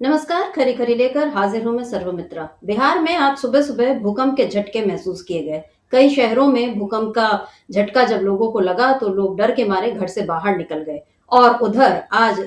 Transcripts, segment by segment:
नमस्कार। खरी खरी लेकर हाजिर हूं मैं सर्वमित्रा। बिहार में आज सुबह सुबह भूकंप के झटके महसूस किए गए। कई शहरों में भूकंप का झटका जब लोगों को लगा तो लोग डर के मारे घर से बाहर निकल गए। और उधर आज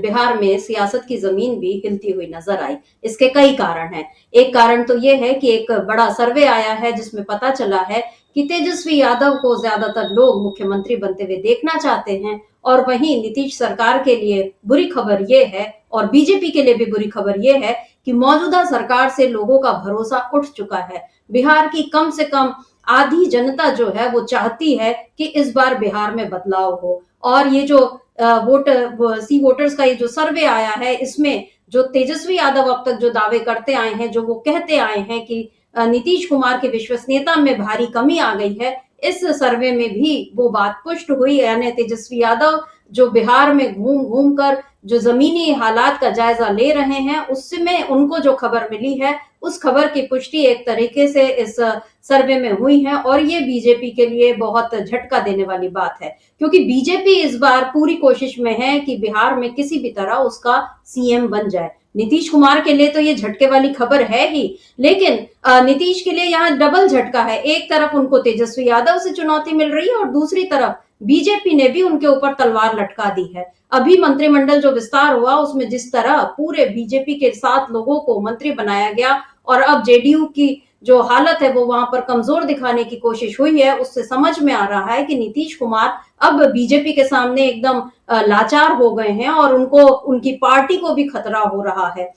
बिहार में सियासत की जमीन भी हिलती हुई नजर आई। इसके कई कारण हैं। एक कारण तो ये है कि एक बड़ा सर्वे आया है जिसमें पता चला है कि तेजस्वी यादव को ज्यादातर लोग मुख्यमंत्री बनते हुए देखना चाहते हैं। और वहीं नीतीश सरकार के लिए बुरी खबर ये है और बीजेपी के लिए भी बुरी खबर ये है कि मौजूदा सरकार से लोगों का भरोसा उठ चुका है। बिहार की कम से कम आधी जनता जो है वो चाहती है कि इस बार बिहार में बदलाव हो। और ये जो सी वोटर्स का ये जो सर्वे आया है, इसमें जो तेजस्वी यादव अब तक जो दावे करते आए हैं, जो वो कहते आए हैं कि नीतीश कुमार की विश्वसनीयता में भारी कमी आ गई है, इस सर्वे में भी वो बात पुष्ट हुई। यानी तेजस्वी यादव जो बिहार में घूम घूम कर जो जमीनी हालात का जायजा ले रहे हैं, उसमें उनको जो खबर मिली है, उस खबर की पुष्टि एक तरीके से इस सर्वे में हुई है। और ये बीजेपी के लिए बहुत झटका देने वाली बात है, क्योंकि बीजेपी इस बार पूरी कोशिश में है कि बिहार में किसी भी तरह उसका सीएम बन जाए। नीतीश कुमार के लिए तो ये झटके वाली खबर है ही, लेकिन नीतीश के लिए यहाँ डबल झटका है। एक तरफ उनको तेजस्वी यादव से चुनौती मिल रही है और दूसरी तरफ बीजेपी ने भी उनके ऊपर तलवार लटका दी है। अभी मंत्रिमंडल जो विस्तार हुआ उसमें जिस तरह पूरे बीजेपी के 7 लोगों को मंत्री बनाया गया और अब जेडीयू की जो हालत है वो वहां पर कमजोर दिखाने की कोशिश हुई है, उससे समझ में आ रहा है कि नीतीश कुमार अब बीजेपी के सामने एकदम लाचार हो गए हैं और उनको उनकी पार्टी को भी खतरा हो रहा है।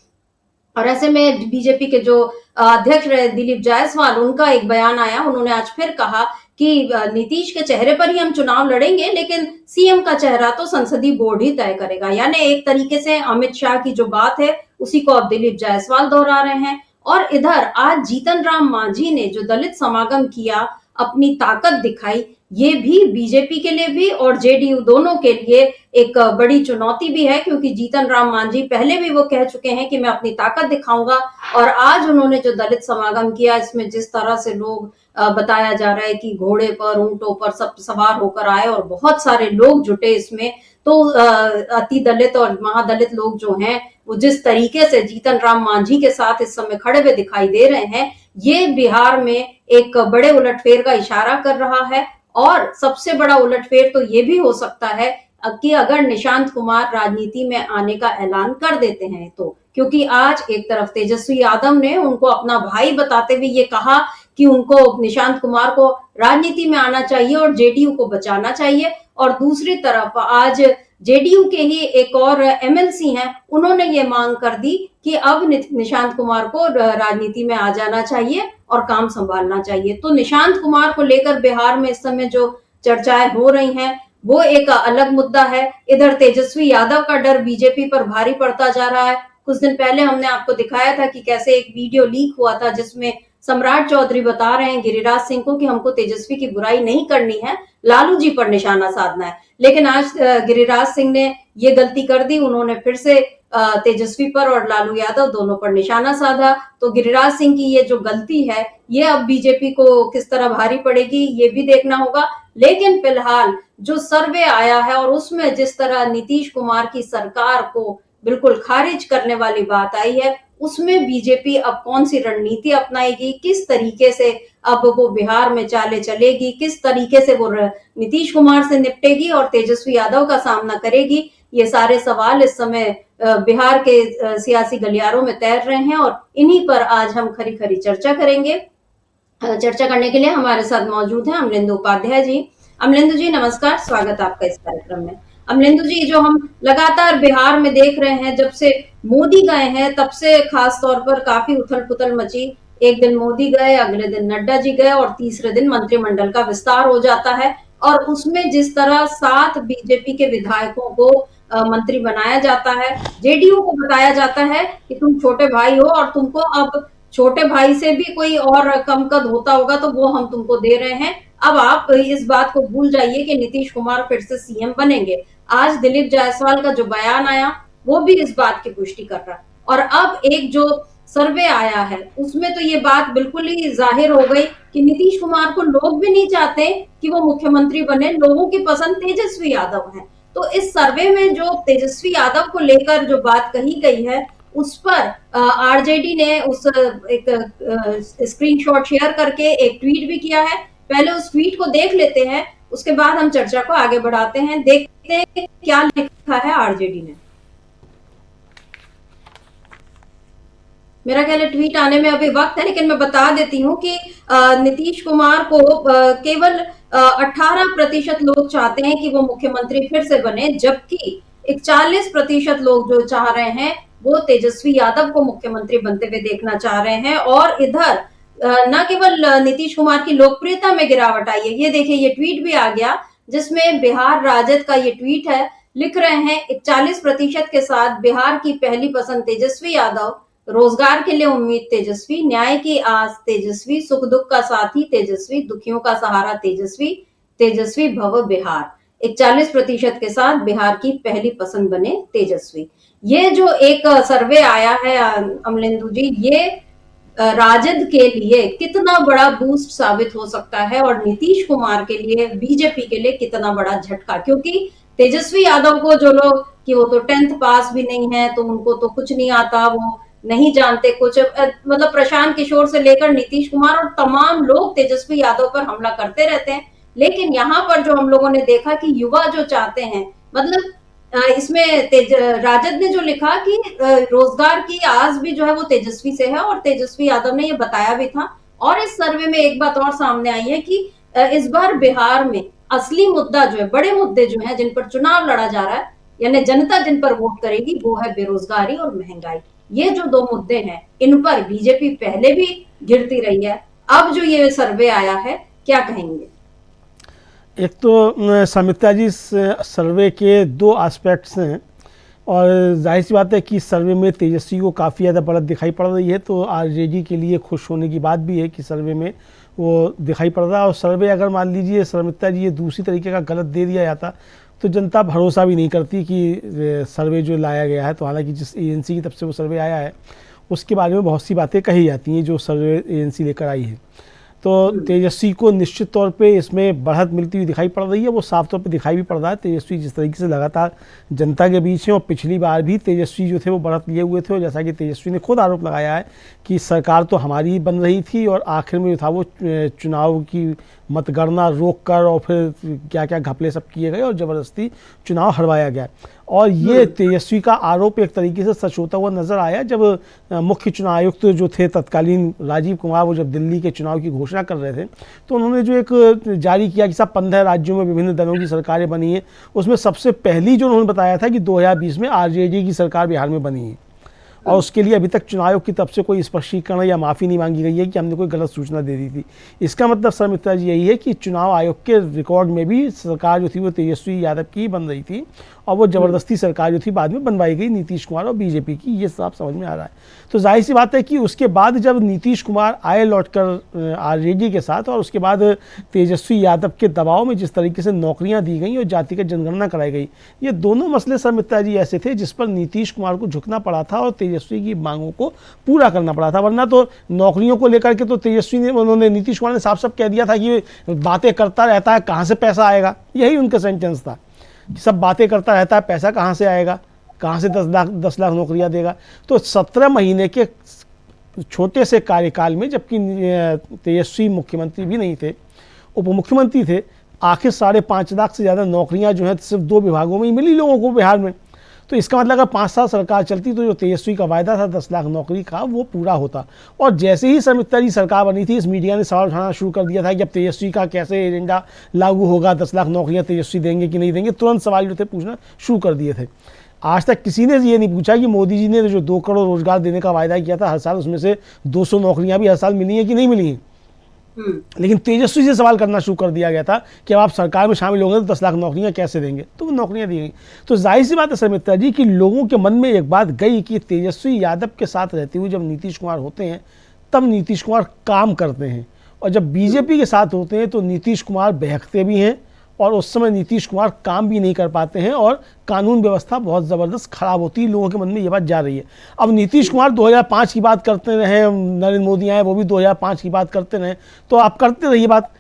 और ऐसे में बीजेपी के जो अध्यक्ष रहे दिलीप जायसवाल, उनका एक बयान आया। उन्होंने आज फिर कहा कि नीतीश के चेहरे पर ही हम चुनाव लड़ेंगे, लेकिन सीएम का चेहरा तो संसदीय बोर्ड ही तय करेगा। यानी एक तरीके से अमित शाह की जो बात है उसी को अब दिलीप जायसवाल दोहरा रहे हैं। और इधर आज जीतन राम मांझी ने जो दलित समागम किया, अपनी ताकत दिखाई, ये भी बीजेपी के लिए भी और जेडीयू दोनों के लिए एक बड़ी चुनौती भी है, क्योंकि जीतन राम मांझी पहले भी वो कह चुके हैं कि मैं अपनी ताकत दिखाऊंगा। और आज उन्होंने जो दलित समागम किया, इसमें जिस तरह से लोग बताया जा रहा है कि घोड़े पर, ऊंटों पर सब सवार होकर आए और बहुत सारे लोग जुटे इसमें, तो अति दलित और महादलित लोग जो हैं वो जिस तरीके से जीतन राम मांझी के साथ इस समय खड़े हुए दिखाई दे रहे हैं, ये बिहार में एक बड़े उलटफेर का इशारा कर रहा है। और सबसे बड़ा उलटफेर तो ये भी हो सकता है कि अगर निशांत कुमार राजनीति में आने का ऐलान कर देते हैं तो, क्योंकि आज एक तरफ तेजस्वी यादव ने उनको अपना भाई बताते हुए ये कहा कि उनको निशांत कुमार को राजनीति में आना चाहिए और जेडीयू को बचाना चाहिए, और दूसरी तरफ आज जेडीयू के ही एक और एमएलसी हैं, उन्होंने ये मांग कर दी कि अब निशांत कुमार को राजनीति में आ जाना चाहिए और काम संभालना चाहिए। तो निशांत कुमार को लेकर बिहार में इस समय जो चर्चाएं हो रही हैं वो एक अलग मुद्दा है। इधर तेजस्वी यादव का डर बीजेपी पर भारी पड़ता जा रहा है। कुछ दिन पहले हमने आपको दिखाया था कि कैसे एक वीडियो लीक हुआ था जिसमें सम्राट चौधरी बता रहे हैं गिरिराज सिंह को कि हमको तेजस्वी की बुराई नहीं करनी है, लालू जी पर निशाना साधना है। लेकिन आज गिरिराज सिंह ने ये गलती कर दी, उन्होंने फिर से तेजस्वी पर और लालू यादव दोनों पर निशाना साधा। तो गिरिराज सिंह की ये जो गलती है ये अब बीजेपी को किस तरह भारी पड़ेगी ये भी देखना होगा। लेकिन फिलहाल जो सर्वे आया है और उसमें जिस तरह नीतीश कुमार की सरकार को बिल्कुल खारिज करने वाली बात आई है, उसमें बीजेपी अब कौन सी रणनीति अपनाएगी, किस तरीके से अब वो बिहार में चाले चलेगी, किस तरीके से वो नीतीश कुमार से निपटेगी और तेजस्वी यादव का सामना करेगी, ये सारे सवाल इस समय बिहार के सियासी गलियारों में तैर रहे हैं। और इन्हीं पर आज हम खरी खरी चर्चा करेंगे। चर्चा करने के लिए हमारे साथ मौजूद हैं अमलेंदु उपाध्याय जी। अमलेंदु जी नमस्कार, स्वागत है आपका इस कार्यक्रम में। अमलेंदु जी, जो हम लगातार बिहार में देख रहे हैं, जब से मोदी गए हैं तब से खास तौर पर काफी उथल पुथल मची। एक दिन मोदी गए, अगले दिन नड्डा जी गए और तीसरे दिन मंत्रिमंडल का विस्तार हो जाता है। और उसमें जिस तरह 7 बीजेपी के विधायकों को मंत्री बनाया जाता है, जेडीयू को बताया जाता है कि तुम छोटे भाई हो और तुमको अब छोटे भाई से भी कोई और कम कद होता होगा तो वो हम तुमको दे रहे हैं। अब आप इस बात को भूल जाइए कि नीतीश कुमार फिर से सीएम बनेंगे। आज दिलीप जायसवाल का जो बयान आया वो भी इस बात की पुष्टि कर रहा है। और अब एक जो सर्वे आया है उसमें तो ये बात बिल्कुल ही जाहिर हो गई कि नीतीश कुमार को लोग भी नहीं चाहते कि वो मुख्यमंत्री बने, लोगों की पसंद तेजस्वी यादव है। तो इस सर्वे में जो तेजस्वी यादव को लेकर जो बात कही गई है उस पर आरजेडी ने उस एक स्क्रीनशॉट शेयर करके एक ट्वीट भी किया है। पहले उस ट्वीट को देख लेते हैं, उसके बाद हम चर्चा को आगे बढ़ाते हैं। देखते हैं क्या लिखा है आरजेडी ने। मेरा ख्याल है ट्वीट आने में अभी वक्त है, लेकिन मैं बता देती हूँ कि नीतीश कुमार को केवल 18% लोग चाहते हैं कि वो मुख्यमंत्री फिर से बने, जबकि 41% लोग जो चाह रहे हैं वो तेजस्वी यादव को मुख्यमंत्री बनते हुए देखना चाह रहे हैं। और इधर न केवल नीतीश कुमार की लोकप्रियता में गिरावट आई है, ये देखिए ये ट्वीट भी आ गया जिसमें बिहार राजद का ये ट्वीट है। लिख रहे हैं 41% के साथ बिहार की पहली पसंद तेजस्वी यादव, रोजगार के लिए उम्मीद तेजस्वी, न्याय की आस तेजस्वी, सुख दुख का साथी तेजस्वी, दुखियों का सहारा तेजस्वी, तेजस्वी भव बिहार। 41% के साथ बिहार की पहली पसंद बने तेजस्वी। ये जो एक सर्वे आया है अमलेंदु जी, ये राजद के लिए कितना बड़ा बूस्ट साबित हो सकता है और नीतीश कुमार के लिए, बीजेपी के लिए कितना बड़ा झटका, क्योंकि तेजस्वी यादव को जो लोग कि वो तो 10th पास भी नहीं है, तो उनको तो कुछ नहीं आता, वो नहीं जानते कुछ, मतलब प्रशांत किशोर से लेकर नीतीश कुमार और तमाम लोग तेजस्वी यादव पर हमला करते रहते हैं। लेकिन यहाँ पर जो हम लोगों ने देखा कि युवा जो चाहते हैं, मतलब इसमें राजद ने जो लिखा कि रोजगार की आस भी जो है वो तेजस्वी से है, और तेजस्वी यादव ने ये बताया भी था। और इस सर्वे में एक बात और सामने आई है कि इस बार बिहार में असली मुद्दा जो है, बड़े मुद्दे जो है जिन पर चुनाव लड़ा जा रहा है, यानी जनता जिन पर वोट करेगी, वो है बेरोजगारी और महंगाई। ये जो दो मुद्दे हैं, इन पर बीजेपी पहले भी गिरती रही है। अब जो ये सर्वे आया है, क्या कहेंगे? एक तो समिता जी, सर्वे के दो एस्पेक्ट्स हैं और जाहिर सी बात है कि सर्वे में तेजस्वी को काफ़ी ज़्यादा बढ़त दिखाई पड़ रही है, तो आरजेडी के लिए खुश होने की बात भी है कि सर्वे में वो दिखाई पड़ रहा है। और सर्वे अगर मान लीजिए समिता जी ये दूसरी तरीके का गलत दे दिया जाता तो जनता भरोसा भी नहीं करती कि सर्वे जो लाया गया है। तो हालांकि जिस एजेंसी की तरफ से वो सर्वे आया है उसके बारे में बहुत सी बातें कही जाती हैं जो सर्वे एजेंसी लेकर आई है। तो तेजस्वी को निश्चित तौर पे इसमें बढ़त मिलती हुई दिखाई पड़ रही है, वो साफ तौर पे दिखाई भी पड़ रहा है। तेजस्वी जिस तरीके से लगातार जनता के बीच है, और पिछली बार भी तेजस्वी जो थे वो बढ़त लिए हुए थे, और जैसा कि तेजस्वी ने खुद आरोप लगाया है कि सरकार तो हमारी ही बन रही थी और आखिर में जो था वो चुनाव की मतगणना रोक कर और फिर क्या क्या घपले सब किए गए और ज़बरदस्ती चुनाव हरवाया गया। और ये तेजस्वी का आरोप एक तरीके से सच होता हुआ नजर आया जब मुख्य चुनाव आयुक्त जो थे तत्कालीन राजीव कुमार, वो जब दिल्ली के चुनाव की घोषणा कर रहे थे तो उन्होंने जो एक जारी किया कि सब 15 राज्यों में विभिन्न दलों की सरकारें बनी हैं, उसमें सबसे पहली जो उन्होंने बताया था कि 2020 में आरजेडी की सरकार बिहार में बनी है। और उसके लिए अभी तक चुनाव आयोग की तरफ से कोई स्पष्टीकरण या माफ़ी नहीं मांगी गई है कि हमने कोई गलत सूचना दे दी थी। इसका मतलब सर मित्रा जी यही है कि चुनाव आयोग के रिकॉर्ड में भी सरकार जो थी वो तेजस्वी यादव की ही बन रही थी, और वो ज़बरदस्ती सरकार जो थी बाद में बनवाई गई नीतीश कुमार और बीजेपी की, ये साफ समझ में आ रहा है। तो जाहिर सी बात है कि उसके बाद जब नीतीश कुमार आए लौटकर आरजेडी के साथ, और उसके बाद तेजस्वी यादव के दबाव में जिस तरीके से नौकरियां दी गई और जातिगत जनगणना कराई गई, ये दोनों मसले सर मित्रा जी ऐसे थे जिस पर नीतीश कुमार को झुकना पड़ा था और तेजस्वी की मांगों को पूरा करना पड़ा था। वरना तो नौकरियों को लेकर के तो तेजस्वी ने, उन्होंने, नीतीश कुमार ने साफ साफ कह दिया था कि बातें करता रहता है, कहाँ से पैसा आएगा, यही उनका सेंटेंस था। सब बातें करता रहता है, पैसा कहाँ से आएगा, कहाँ से 10 लाख नौकरियां देगा। तो 17 महीने के छोटे से कार्यकाल में, जबकि तेजस्वी मुख्यमंत्री भी नहीं थे, उप मुख्यमंत्री थे, आखिर 5.5 लाख से ज़्यादा नौकरियां जो है सिर्फ 2 विभागों में ही मिली लोगों को बिहार में। तो इसका मतलब अगर 5 साल सरकार चलती तो जो तेजस्वी का वायदा था 10 लाख नौकरी का, वो पूरा होता। और जैसे ही समिता जी सरकार बनी थी, इस मीडिया ने सवाल उठाना शुरू कर दिया था कि अब तेजस्वी का कैसे एजेंडा लागू होगा, 10 लाख नौकरियां तेजस्वी देंगे कि नहीं देंगे। तुरंत सवाल जो थे पूछना शुरू कर दिए थे। आज तक किसी ने ये नहीं पूछा कि मोदी जी ने जो 2 करोड़ रोजगार देने का वायदा किया था हर साल, उसमें से 200 नौकरियां भी हर साल मिली हैं कि नहीं मिली हैं। लेकिन तेजस्वी से सवाल करना शुरू कर दिया गया था कि अब आप सरकार में शामिल होंगे तो 10 लाख नौकरियां कैसे देंगे, तो वो नौकरियां दी गई। तो जाहिर सी बात है समिता जी कि लोगों के मन में एक बात गई कि तेजस्वी यादव के साथ रहते हुए जब नीतीश कुमार होते हैं तब नीतीश कुमार काम करते हैं, और जब बीजेपी के साथ होते हैं तो नीतीश कुमार बहकते भी हैं, और उस समय नीतीश कुमार काम भी नहीं कर पाते हैं और कानून व्यवस्था बहुत ज़बरदस्त खराब होती है। लोगों के मन में ये बात जा रही है। अब नीतीश कुमार 2005 की बात करते रहे, नरेंद्र मोदी आए वो भी 2005 की बात करते रहे, तो आप करते रहिए बात।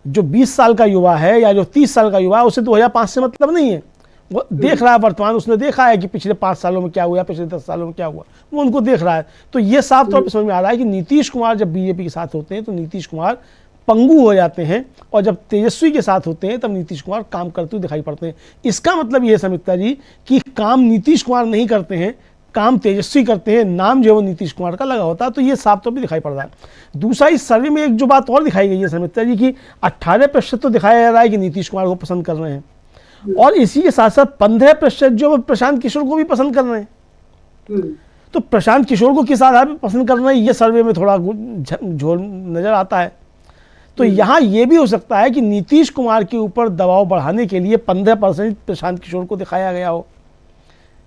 जो 20 साल का युवा है या जो 30 साल का युवा है उसे 2005 से मतलब नहीं है। वो देख रहा है वर्तमान, उसने देखा है कि पिछले 5 सालों में क्या हुआ, पिछले 10 सालों में क्या हुआ, वो उनको देख रहा है। तो ये साफ तौर पर समझ में आ रहा है कि नीतीश कुमार जब बीजेपी के साथ होते हैं तो नीतीश कुमार पंगु हो जाते हैं, और जब तेजस्वी के साथ होते हैं तब नीतीश कुमार काम करते हुए दिखाई पड़ते हैं। इसका मतलब ये है समिता जी कि काम नीतीश कुमार नहीं करते हैं, काम तेजस्वी करते हैं, नाम जो है वो नीतीश कुमार का लगा होता है। तो ये साफ तौर पर दिखाई पड़ रहा है। दूसरा, इस सर्वे में एक जो बात और दिखाई गई है समिता जी की 18% तो दिखाया जा रहा है कि नीतीश कुमार को पसंद कर रहे हैं, और इसी के साथ साथ 15% जो प्रशांत किशोर को भी पसंद कर रहे हैं। तो प्रशांत किशोर को किस आधार पर पसंद कर रहे हैं, ये सर्वे में थोड़ा झोल नजर आता है। तो यहाँ ये भी हो सकता है कि नीतीश कुमार के ऊपर दबाव बढ़ाने के लिए 15% प्रशांत किशोर को दिखाया गया हो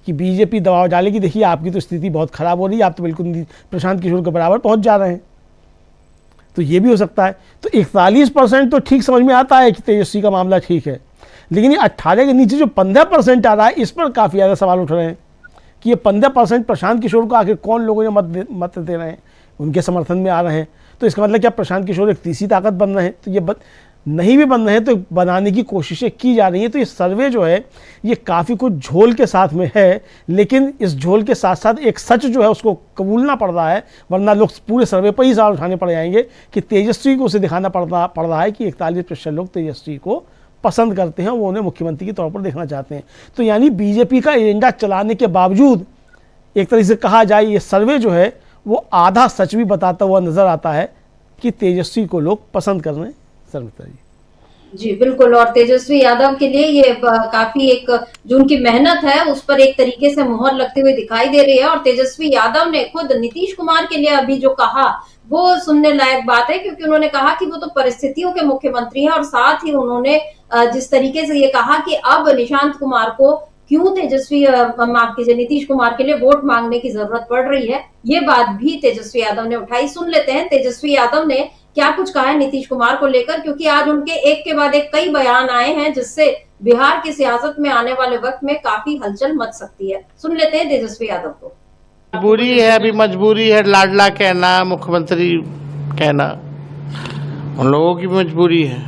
कि बीजेपी दबाव डालेगी, देखिए आपकी तो स्थिति बहुत खराब हो रही है, आप तो बिल्कुल प्रशांत किशोर के बराबर पहुंच जा रहे हैं। तो ये भी हो सकता है। तो 41% तो ठीक समझ में आता है कि तेजस्वी का मामला ठीक है, लेकिन ये 18 के नीचे जो 15% आ रहा है, इस पर काफ़ी ज़्यादा सवाल उठ रहे हैं कि ये 15% प्रशांत किशोर को आखिर कौन लोगों ने मत दे रहे हैं, उनके समर्थन में आ रहे हैं। तो इसका मतलब क्या प्रशांत किशोर एक तीसरी ताकत बन रहे हैं? तो ये नहीं भी बन रहे हैं तो बनाने की कोशिशें की जा रही हैं। तो ये सर्वे जो है ये काफ़ी कुछ झोल के साथ में है, लेकिन इस झोल के साथ साथ एक सच जो है उसको कबूलना पड़ रहा है, वरना लोग पूरे सर्वे पर ही सवाल उठाने पड़ जाएंगे कि तेजस्वी को उसे दिखाना पड़ रहा है कि 41% लोग तेजस्वी को पसंद करते हैं, वो उन्हें मुख्यमंत्री के तौर पर देखना चाहते हैं। तो यानी बीजेपी का एजेंडा चलाने के बावजूद एक तरह से कहा जाए ये सर्वे जो है वो आधा सच भी बताता हुआ नजर आता है कि तेजस्वी को लोग पसंद कर रहे हैं। समिता जी बिल्कुल, और तेजस्वी यादव के लिए ये काफी एक जो उनकी मेहनत है उस पर एक तरीके से मोहर लगते हुए दिखाई दे रही है। और तेजस्वी यादव ने खुद नीतीश कुमार के लिए अभी जो कहा वो सुनने लायक बात है, क्योंकि उन्होंने कहा कि वो तो परिस्थितियों के मुख्यमंत्री हैं, और साथ ही उन्होंने जिस तरीके से ये कहा कि अब निशांत कुमार को क्यों तेजस्वी माफ कीजिए नीतीश कुमार के लिए वोट मांगने की जरूरत पड़ रही है, ये बात भी तेजस्वी यादव ने उठाई। सुन लेते हैं तेजस्वी यादव ने क्या कुछ कहा है नीतीश कुमार को लेकर, क्योंकि आज उनके एक के बाद एक कई बयान आए हैं जिससे बिहार की सियासत में आने वाले वक्त में काफी हलचल मच सकती है। सुन लेते हैं तेजस्वी यादव को। मजबूरी है, अभी मजबूरी है, लाडला कहना, मुख्यमंत्री कहना, उन लोगों की मजबूरी है।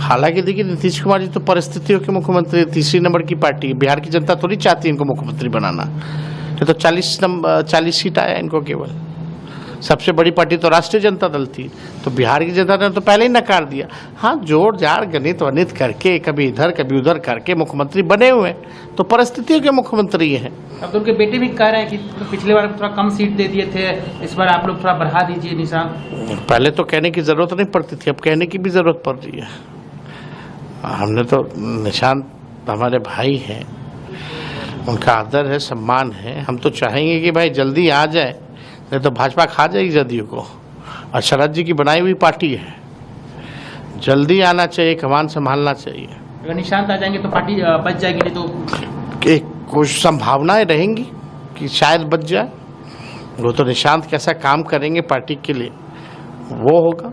हालांकि देखिए नीतीश कुमार जी तो परिस्थितियों के मुख्यमंत्री, तीसरी नंबर की पार्टी है। बिहार की जनता थोड़ी चाहती है इनको मुख्यमंत्री बनाना। ये तो 40 सीट आया इनको केवल। सबसे बड़ी पार्टी तो राष्ट्रीय जनता दल थी, तो बिहार की जनता ने तो पहले ही नकार दिया। हाँ, जोड़ जाड़ गणित वनित करके कभी इधर कभी उधर करके मुख्यमंत्री बने हुए, तो परिस्थितियों के मुख्यमंत्री हैं। अब तो उनके बेटे भी कह रहे हैं कि पिछले बार थोड़ा कम सीट दे दिए थे, इस बार आप लोग थोड़ा बढ़ा दीजिए निशान। पहले तो कहने की जरूरत नहीं पड़ती थी, अब कहने की भी जरूरत पड़ रही है। हमने तो निशांत हमारे भाई हैं, उनका आदर है, सम्मान है। हम तो चाहेंगे कि भाई जल्दी आ जाए, नहीं तो भाजपा खा जाएगी जदयू को। और शरद जी की बनाई हुई पार्टी है, जल्दी आना चाहिए, कमान संभालना चाहिए। अगर निशांत आ जाएंगे तो पार्टी बच जाएगी, नहीं तो कुछ संभावनाएं रहेंगी कि शायद बच जाए। वो तो निशांत कैसा काम करेंगे पार्टी के लिए वो होगा।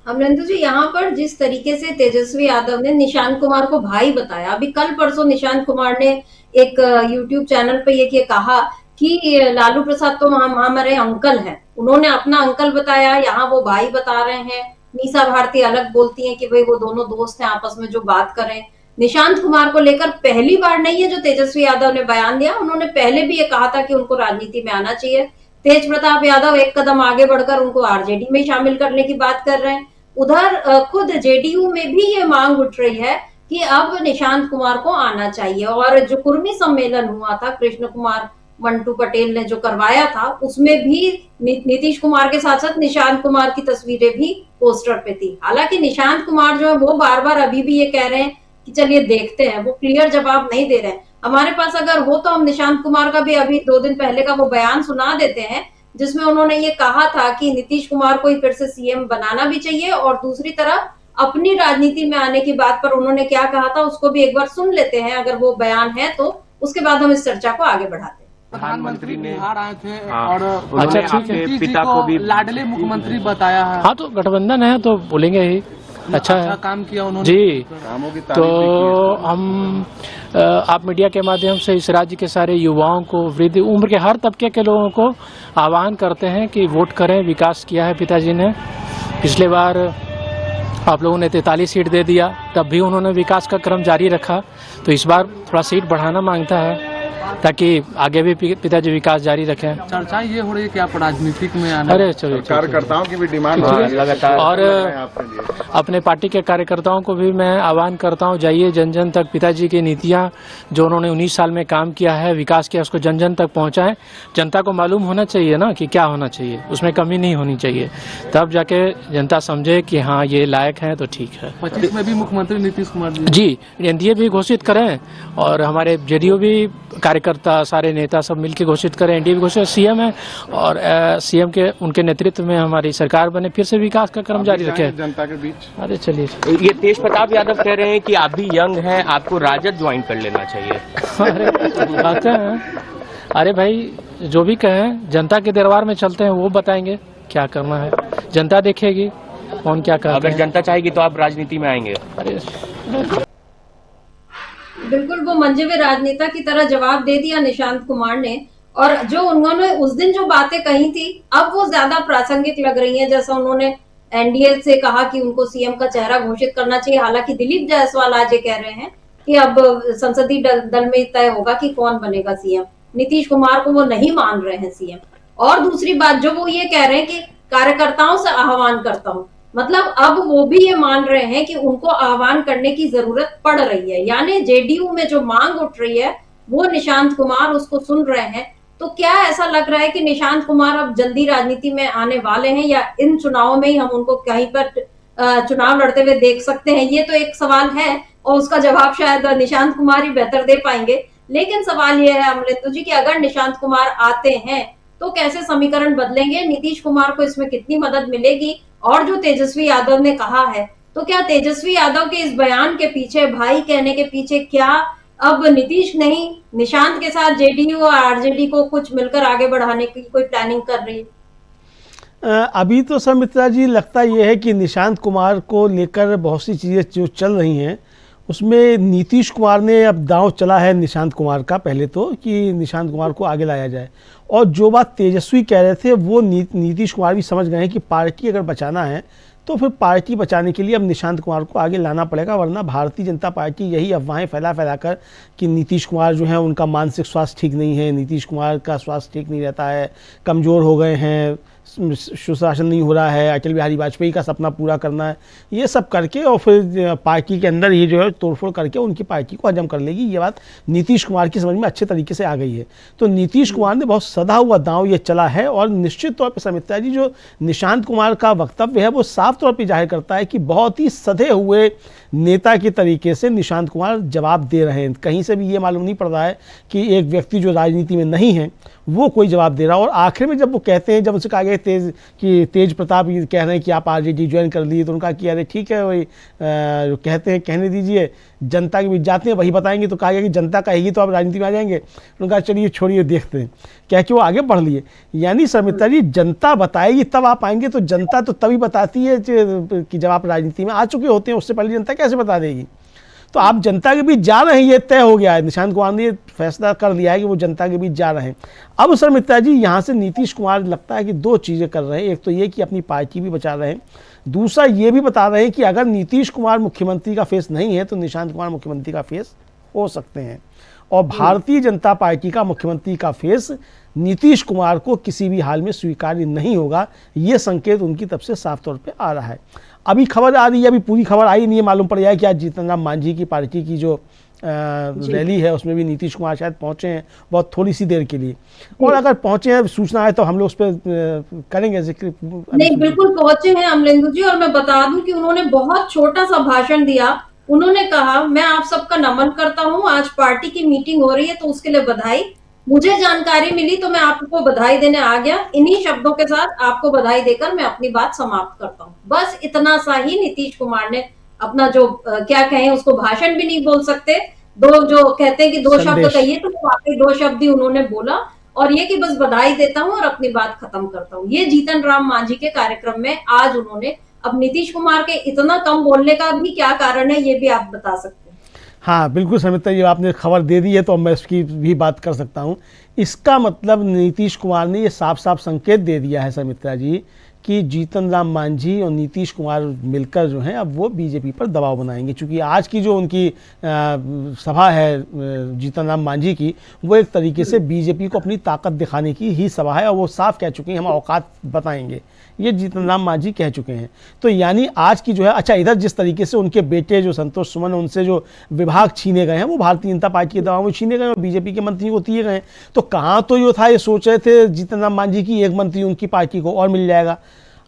अमरिंदर जी, यहाँ पर जिस तरीके से तेजस्वी यादव ने निशांत कुमार को भाई बताया, अभी कल परसों निशांत कुमार ने एक यूट्यूब चैनल पे ये कहा कि लालू प्रसाद तो हमारे अंकल हैं, उन्होंने अपना अंकल बताया, यहाँ वो भाई बता रहे हैं। मीसा भारती अलग बोलती हैं कि भाई वो दोनों दोस्त हैं, आपस में जो बात करें। निशांत कुमार को लेकर पहली बार नहीं है जो तेजस्वी यादव ने बयान दिया, उन्होंने पहले भी ये कहा था कि उनको राजनीति में आना चाहिए। तेज प्रताप यादव एक कदम आगे बढ़कर उनको आरजेडी में शामिल करने की बात कर रहे हैं। उधर खुद जेडीयू में भी ये मांग उठ रही है कि अब निशांत कुमार को आना चाहिए। और जो कुर्मी सम्मेलन हुआ था कृष्ण कुमार मंटू पटेल ने जो करवाया था, उसमें भी नीतीश कुमार के साथ साथ निशांत कुमार की तस्वीरें भी पोस्टर पे थी। हालांकि निशांत कुमार जो है वो बार बार अभी भी ये कह रहे हैं कि चलिए देखते हैं, वो क्लियर जवाब नहीं दे रहे हैं। हमारे पास अगर हो तो हम निशांत कुमार का भी अभी 2 दिन पहले का वो बयान सुना देते हैं, जिसमें उन्होंने ये कहा था कि नीतीश कुमार को ही फिर से सीएम बनाना भी चाहिए, और दूसरी तरफ अपनी राजनीति में आने की बात पर उन्होंने क्या कहा था उसको भी एक बार सुन लेते हैं, अगर वो बयान है तो। उसके बाद हम इस चर्चा को आगे बढ़ाते हैं। प्रधानमंत्री बिहार आए थे और उन्होंने आपके पिता को भी लाडले मुख्यमंत्री बताया है। हाँ, तो गठबंधन है तो बोलेंगे ही। अच्छा काम किया उन्होंने जी। तो हम आप मीडिया के माध्यम से इस राज्य के सारे युवाओं को, वृद्ध उम्र के हर तबके के लोगों को आह्वान करते हैं कि वोट करें। विकास किया है पिताजी ने। पिछले बार आप लोगों ने 43 सीट दे दिया, तब भी उन्होंने विकास का क्रम जारी रखा। तो इस बार थोड़ा सीट बढ़ाना मांगता है ताकि आगे भी पिताजी विकास जारी रखें। चर्चा ये हो रही है कि आप राजनीतिक में आना। अरे चलिए, कार्यकर्ताओं की भी डिमांड लगातार, और अपने पार्टी के कार्यकर्ताओं को भी मैं आह्वान करता हूं, जाइए जन जन तक पिताजी की नीतियां जो उन्होंने 19 साल में काम किया है, विकास किया, उसको जन जन तक पहुंचाएं। जनता को मालूम होना चाहिए ना कि क्या होना चाहिए, उसमें कमी नहीं होनी चाहिए, तब जाके जनता समझे कि हाँ ये लायक है तो ठीक है। 25 में भी मुख्यमंत्री नीतीश कुमार जी एनडीए भी घोषित करें और हमारे जेडीयू भी कार्यकर्ता सारे नेता सब मिलकर घोषित करें, एनडीए भी घोषित, सीएम है और सीएम के उनके नेतृत्व में हमारी सरकार बने, फिर से विकास का क्रम जारी रखे जनता के बीच। अरे चलिए, ये तेज प्रताप यादव कह रहे हैं कि आप भी यंग हैं, आपको राजद ज्वाइन कर लेना चाहिए। अरे बातें हैं, अरे भाई जो भी कहें, जनता के दरबार में चलते हैं, वो बताएंगे क्या करना है, जनता देखेगी कौन क्या कहता है। अगर जनता चाहेगी तो आप राजनीति में आएंगे। अरे बिल्कुल वो मंजे राजनेता की तरह जवाब दे दिया निशांत कुमार ने, और जो उन्होंने उस दिन जो बातें कही थी अब वो ज्यादा प्रासंगिक लग रही हैं। जैसा उन्होंने एनडीए से कहा कि उनको सीएम का चेहरा घोषित करना चाहिए, हालांकि दिलीप जायसवाल आज ये कह रहे हैं कि अब संसदीय दल में तय होगा कि कौन बनेगा सीएम। नीतीश कुमार को वो नहीं मान रहे हैं सीएम। और दूसरी बात जो वो ये कह रहे हैं कि कार्यकर्ताओं से आह्वान करता हूं, मतलब अब वो भी ये मान रहे हैं कि उनको आह्वान करने की जरूरत पड़ रही है, यानी जेडीयू में जो मांग उठ रही है वो निशांत कुमार उसको सुन रहे हैं। तो क्या ऐसा लग रहा है कि निशांत कुमार अब जल्दी राजनीति में आने वाले हैं, या इन चुनावों में ही हम उनको कहीं पर चुनाव लड़ते हुए देख सकते हैं? ये तो एक सवाल है और उसका जवाब शायद निशांत कुमार ही बेहतर दे पाएंगे। लेकिन सवाल ये है अमलेंदु जी कि अगर निशांत कुमार आते हैं तो कैसे समीकरण बदलेंगे, नीतीश कुमार को इसमें कितनी मदद मिलेगी? और जो तेजस्वी यादव ने कहा है, तो क्या तेजस्वी यादव के इस बयान के पीछे, भाई कहने के पीछे, क्या अब नीतीश नहीं निशांत के साथ जेडीयू और आरजेडी को कुछ मिलकर आगे बढ़ाने की कोई प्लानिंग कर रही है? अभी तो समित्रा जी लगता ये है कि निशांत कुमार को लेकर बहुत सी चीज़ें जो चल रही हैं उसमें नीतीश कुमार ने अब दांव चला है निशांत कुमार का, पहले तो कि निशांत कुमार को आगे लाया जाए। और जो बात तेजस्वी कह रहे थे वो नीतीश कुमार भी समझ गए हैं कि पार्टी अगर बचाना है तो फिर पार्टी बचाने के लिए अब निशांत कुमार को आगे लाना पड़ेगा, वरना भारतीय जनता पार्टी यही अफवाहें फैला कर कि नीतीश कुमार जो है उनका मानसिक स्वास्थ्य ठीक नहीं है, नीतीश कुमार का स्वास्थ्य ठीक नहीं रहता है, कमज़ोर हो गए हैं, सुशासन नहीं हो रहा है, अटल बिहारी वाजपेयी का सपना पूरा करना है, ये सब करके और फिर पार्टी के अंदर ये जो है तोड़फोड़ करके उनकी पार्टी को हजम कर लेगी। ये बात नीतीश कुमार की समझ में अच्छे तरीके से आ गई है। तो नीतीश कुमार ने बहुत सधा हुआ दांव ये चला है और निश्चित तौर पर समित्रा जी जो निशांत कुमार का वक्तव्य है वो साफ तौर पर जाहिर करता है कि बहुत ही सधे हुए नेता के तरीके से निशांत कुमार जवाब दे रहे हैं। कहीं से भी ये मालूम नहीं पड़ रहा है कि एक व्यक्ति जो राजनीति में नहीं है वो कोई जवाब दे रहा। और आखिर में जब वो कहते हैं, जब उनसे कहा गया तेज प्रताप ये कह रहे हैं कि आप आरजेडी ज्वाइन कर लिए, तो उनका कि अरे ठीक है वही कहते हैं कहने दीजिए, जनता के बीच जाते हैं वही बताएंगे। तो कहा गया कि जनता कहेगी तो आप राजनीति में आ जाएंगे। उनका चलिए छोड़िए देखते हैं, क्या कि वो आगे बढ़ लिए। यानी समिता जी जनता बताएगी तब आप आएंगे, तो जनता तो तभी बताती है कि जब आप राजनीति में आ चुके होते हैं, उससे पहले जनता कैसे बता देगी। तो आप जनता के बीच जा रहे हैं, ये तय हो गया है, निशांत कुमार ने ये फैसला कर लिया है कि वो जनता के बीच जा रहे हैं। अब सर मित्रा जी यहाँ से नीतीश कुमार लगता है कि दो चीज़ें कर रहे हैं। एक तो ये कि अपनी पार्टी भी बचा रहे हैं, दूसरा ये भी बता रहे हैं कि अगर नीतीश कुमार मुख्यमंत्री का फेस नहीं है तो निशांत कुमार मुख्यमंत्री का फेस हो सकते हैं। और भारतीय जनता पार्टी का मुख्यमंत्री का फेस नीतीश कुमार को किसी भी हाल में स्वीकार्य नहीं होगा, ये संकेत उनकी तरफ से साफ तौर पे आ रहा है। अभी खबर आ रही है, अभी पूरी खबर आई नहीं है, मालूम पड़ जाए कि आज जीतन राम मांझी की पार्टी की जो रैली है उसमें भी नीतीश कुमार शायद पहुंचे हैं, बहुत थोड़ी सी देर के लिए। और अगर पहुंचे हैं, सूचना है तो हम लोग उस पर करेंगे जिक्र। नहीं, बिल्कुल पहुंचे हैं अमलेंदु जी। और मैं बता दूं कि उन्होंने बहुत छोटा सा भाषण दिया। उन्होंने कहा, मैं आप सबका नमन करता हूं, आज पार्टी की मीटिंग हो रही है तो उसके लिए बधाई। मुझे जानकारी मिली तो मैं आपको बधाई देने आ गया। इन्हीं शब्दों के साथ आपको बधाई देकर मैं अपनी बात समाप्त करता हूं। बस इतना सा ही नीतीश कुमार ने अपना जो क्या कहें, उसको भाषण भी नहीं बोल सकते, दो जो कहते हैं कि दो शब्द कहिए, तो वाकई दो शब्द ही उन्होंने बोला, और ये कि बस बधाई देता हूं और अपनी बात खत्म करता हूं। ये जीतन राम मांझी के कार्यक्रम में आज उन्होंने। अब नीतीश कुमार के इतना कम बोलने का भी क्या कारण है, ये भी आप बता सकते हैं? हाँ बिल्कुल समिता जी, आपने खबर दे दी है तो मैं इसकी भी बात कर सकता हूँ। इसका मतलब नीतीश कुमार ने ये साफ साफ संकेत दे दिया है समिता जी कि जीतन राम मांझी और नीतीश कुमार मिलकर जो हैं अब वो बीजेपी पर दबाव बनाएंगे, क्योंकि आज की जो उनकी सभा है जीतन राम मांझी की, वो एक तरीके से बीजेपी को अपनी ताकत दिखाने की ही सभा है और वो साफ कह चुके हैं हम औकात बताएंगे, ये जीतन राम मांझी कह चुके हैं। तो यानी आज की जो है, अच्छा इधर जिस तरीके से उनके बेटे जो संतोष सुमन, उनसे जो विभाग छीने गए हैं वो भारतीय जनता पार्टी के दबाव में छीने गए और बीजेपी के मंत्री को दिए गए। तो कहाँ तो ये था, ये सोच रहे थे जीतन राम मांझी की एक मंत्री उनकी पार्टी को और मिल जाएगा,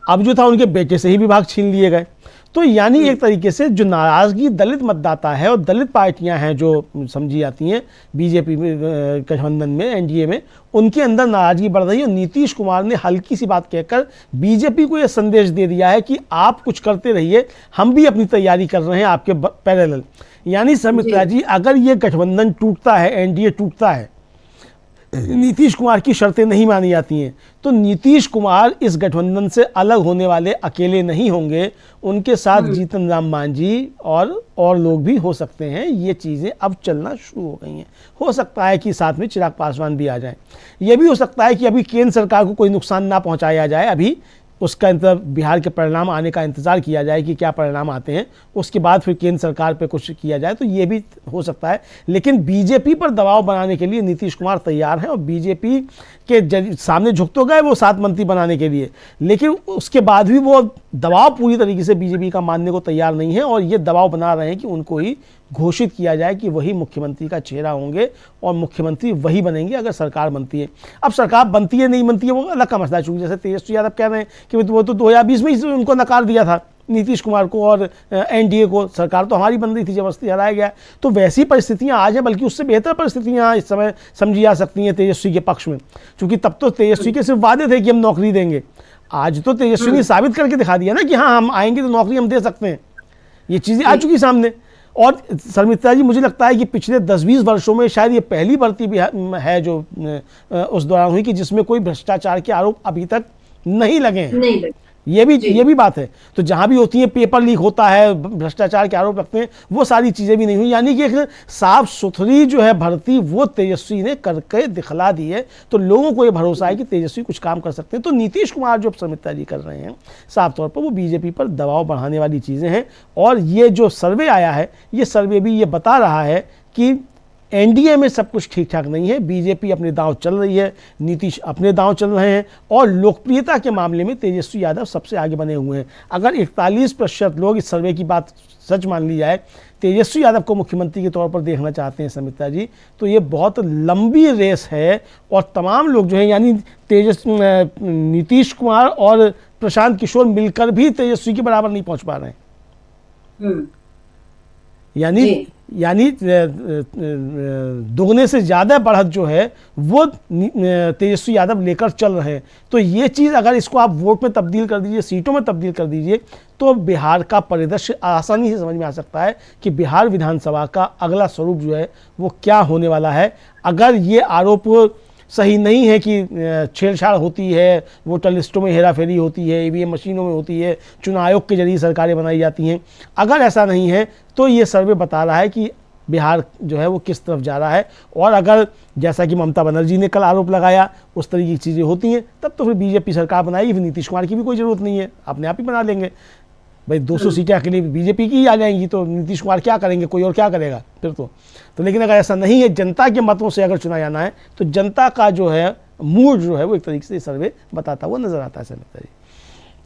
अब जो था उनके बेटे से ही विभाग छीन लिए गए। तो यानी एक तरीके से जो नाराजगी दलित मतदाता है और दलित पार्टियां हैं जो समझी जाती हैं बीजेपी गठबंधन में, एनडीए में, उनके अंदर नाराजगी बढ़ रही है। और नीतीश कुमार ने हल्की सी बात कहकर बीजेपी को यह संदेश दे दिया है कि आप कुछ करते रहिए, हम भी अपनी तैयारी कर रहे हैं आपके पैरेलल। यानी सुमित्रा जी, अगर ये गठबंधन टूटता है, एनडीए टूटता है, नीतीश कुमार की शर्तें नहीं मानी जाती हैं, तो नीतीश कुमार इस गठबंधन से अलग होने वाले अकेले नहीं होंगे, उनके साथ जीतन राम मांझी और लोग भी हो सकते हैं। ये चीज़ें अब चलना शुरू हो गई हैं। हो सकता है कि साथ में चिराग पासवान भी आ जाएं। यह भी हो सकता है कि अभी केंद्र सरकार को कोई नुकसान ना पहुंचाया जाए, अभी उसका बिहार के परिणाम आने का इंतज़ार किया जाए कि क्या परिणाम आते हैं, उसके बाद फिर केंद्र सरकार पे कुछ किया जाए, तो ये भी हो सकता है। लेकिन बीजेपी पर दबाव बनाने के लिए नीतीश कुमार तैयार हैं और बीजेपी के सामने झुक तो गए वो 7 मंत्री बनाने के लिए, लेकिन उसके बाद भी वो दबाव पूरी तरीके से बीजेपी का मानने को तैयार नहीं है और ये दबाव बना रहे हैं कि उनको ही घोषित किया जाए कि वही मुख्यमंत्री का चेहरा होंगे और मुख्यमंत्री वही बनेंगे अगर सरकार बनती है। अब सरकार बनती है नहीं बनती है वो अलग का मसला है, चूंकि जैसे तेजस्वी यादव कह रहे हैं कि वो तो 2020 में ही उनको नकार दिया था नीतीश कुमार को और एनडीए को, सरकार तो हमारी बन रही थी, जबरदस्ती हराया गया। तो वैसी परिस्थितियां आज हैं, बल्कि उससे बेहतर परिस्थितियां इस समय समझी जा सकती हैं तेजस्वी के पक्ष में, क्योंकि तब तो तेजस्वी के सिर्फ वादे थे कि हम नौकरी देंगे। आज तो तेजस्वी ने साबित करके दिखा दिया ना कि हाँ हम आएंगे तो नौकरी हम दे सकते हैं। ये चीज़ें आ चुकी सामने। और शर्मिष्ठा जी, मुझे लगता है कि पिछले 10-20 वर्षों में शायद ये पहली भर्ती भी है जो उस दौरान हुई कि जिसमें कोई भ्रष्टाचार के आरोप अभी तक नहीं लगे हैं। ये भी बात है। तो जहां भी होती है, पेपर लीक होता है, भ्रष्टाचार के आरोप लगते हैं, वो सारी चीजें भी नहीं हुई। यानी कि एक साफ सुथरी जो है भर्ती वो तेजस्वी ने करके दिखला दी है। तो लोगों को ये भरोसा है कि तेजस्वी कुछ काम कर सकते हैं। तो नीतीश कुमार जो शर्मिष्ठा जी कर रहे हैं, साफ तौर पर वो बीजेपी पर दबाव बढ़ाने वाली चीजें हैं। और ये जो सर्वे आया है, ये सर्वे भी ये बता रहा है कि एनडीए में सब कुछ ठीक ठाक नहीं है, बीजेपी अपने दांव चल रही है, नीतीश अपने दांव चल रहे हैं और लोकप्रियता के मामले में तेजस्वी यादव सबसे आगे बने हुए हैं। अगर 41% लोग इस सर्वे की बात सच मान ली जाए, तेजस्वी यादव को मुख्यमंत्री के तौर पर देखना चाहते हैं शर्मिष्ठा जी, तो ये बहुत लंबी रेस है। और तमाम लोग जो हैं, यानी नीतीश कुमार और प्रशांत किशोर मिलकर भी तेजस्वी के बराबर नहीं पहुंच पा रहे हैं। यानी दोगुने से ज़्यादा बढ़त जो है वो तेजस्वी यादव लेकर चल रहे हैं। तो ये चीज़ अगर इसको आप वोट में तब्दील कर दीजिए, सीटों में तब्दील कर दीजिए, तो बिहार का परिदृश्य आसानी से समझ में आ सकता है कि बिहार विधानसभा का अगला स्वरूप जो है वो क्या होने वाला है। अगर ये आरोप सही नहीं है कि छेड़छाड़ होती है, वोटर लिस्टों में हेराफेरी होती है, ईवीएम मशीनों में होती है, चुनाव आयोग के जरिए सरकारें बनाई जाती हैं, अगर ऐसा नहीं है तो ये सर्वे बता रहा है कि बिहार जो है वो किस तरफ जा रहा है। और अगर जैसा कि ममता बनर्जी ने कल आरोप लगाया उस तरीके की चीज़ें होती हैं, तब तो फिर बीजेपी सरकार बनाएगी, फिर नीतीश कुमार की भी कोई ज़रूरत नहीं है, अपने आप ही बना लेंगे। भाई 200 सीटें अकेले बीजेपी की ही आ जाएंगी, तो नीतीश कुमार क्या करेंगे, कोई और क्या करेगा फिर तो। लेकिन अगर ऐसा नहीं है, जनता के मतों से अगर चुना जाना है, तो जनता का जो है मूड जो है वो एक तरीके से सर्वे बताता हुआ नजर आता है शर्मिष्ठा जी।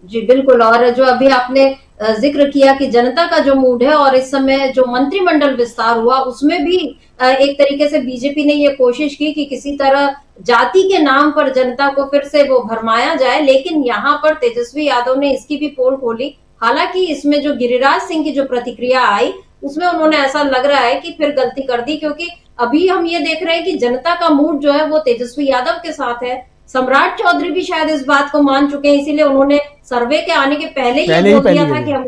जी बिल्कुल। और जो अभी आपने जिक्र किया कि जनता का जो मूड है, और इस समय जो मंत्रिमंडल विस्तार हुआ उसमें भी एक तरीके से बीजेपी ने ये कोशिश की कि किसी तरह जाति के नाम पर जनता को फिर से वो भरमाया जाए। लेकिन यहाँ पर तेजस्वी यादव ने इसकी भी पोल खोली। हालांकि इसमें जो गिरिराज सिंह की जो प्रतिक्रिया आई उसमें उन्होंने ऐसा लग रहा है कि फिर गलती कर दी, क्योंकि अभी हम ये देख रहे हैं कि जनता का मूड जो है वो तेजस्वी यादव के साथ है। सम्राट चौधरी भी शायद इस बात को मान चुके हैं, इसीलिए उन्होंने सर्वे के आने के पहले ही बोल दिया था कि हम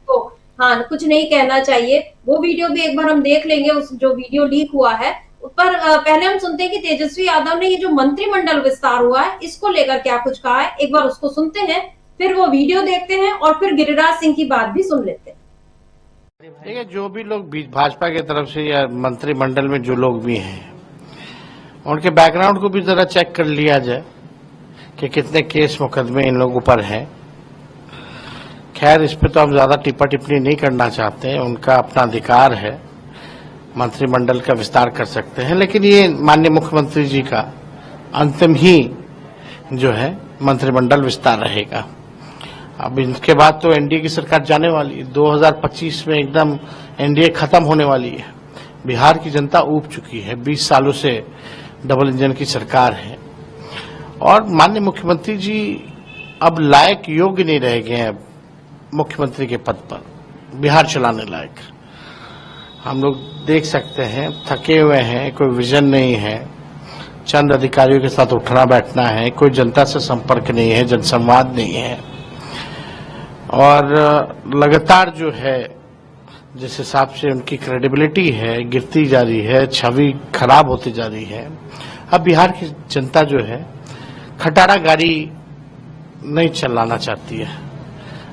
को कुछ नहीं कहना चाहिए। वो वीडियो भी एक बार हम देख लेंगे, उस जो वीडियो लीक हुआ है। पर पहले हम सुनते हैं कि तेजस्वी यादव ने ये जो मंत्रिमंडल विस्तार हुआ है इसको लेकर क्या कुछ कहा है। एक बार उसको सुनते हैं, फिर वो वीडियो देखते हैं और फिर गिरिराज सिंह की बात भी सुन लेते हैं। देखिए, जो भी लोग भाजपा की तरफ से या मंत्रिमंडल में जो लोग भी हैं, उनके बैकग्राउंड को भी जरा चेक कर लिया जाए कि कितने केस मुकदमे इन लोगों पर हैं। खैर, इस पे तो हम ज्यादा टिप्पा टिप्पणी नहीं करना चाहते हैं, उनका अपना अधिकार है, मंत्रिमंडल का विस्तार कर सकते हैं, लेकिन ये माननीय मुख्यमंत्री जी का अंतिम ही जो है मंत्रिमंडल विस्तार रहेगा। अब इनके बाद तो एनडीए की सरकार जाने वाली है, 2025 में एकदम एनडीए खत्म होने वाली है। बिहार की जनता ऊब चुकी है, 20 सालों से डबल इंजन की सरकार है और माननीय मुख्यमंत्री जी अब लायक योग्य नहीं रह गए हैं मुख्यमंत्री के पद पर, बिहार चलाने लायक। हम लोग देख सकते हैं थके हुए हैं, कोई विजन नहीं है, चंद अधिकारियों के साथ उठना बैठना है, कोई जनता से संपर्क नहीं है, जनसंवाद नहीं है और लगातार जो है जिस हिसाब से उनकी क्रेडिबिलिटी है गिरती जा रही है, छवि खराब होती जा रही है। अब बिहार की जनता जो है खटारा गाड़ी नहीं चलाना चाहती है,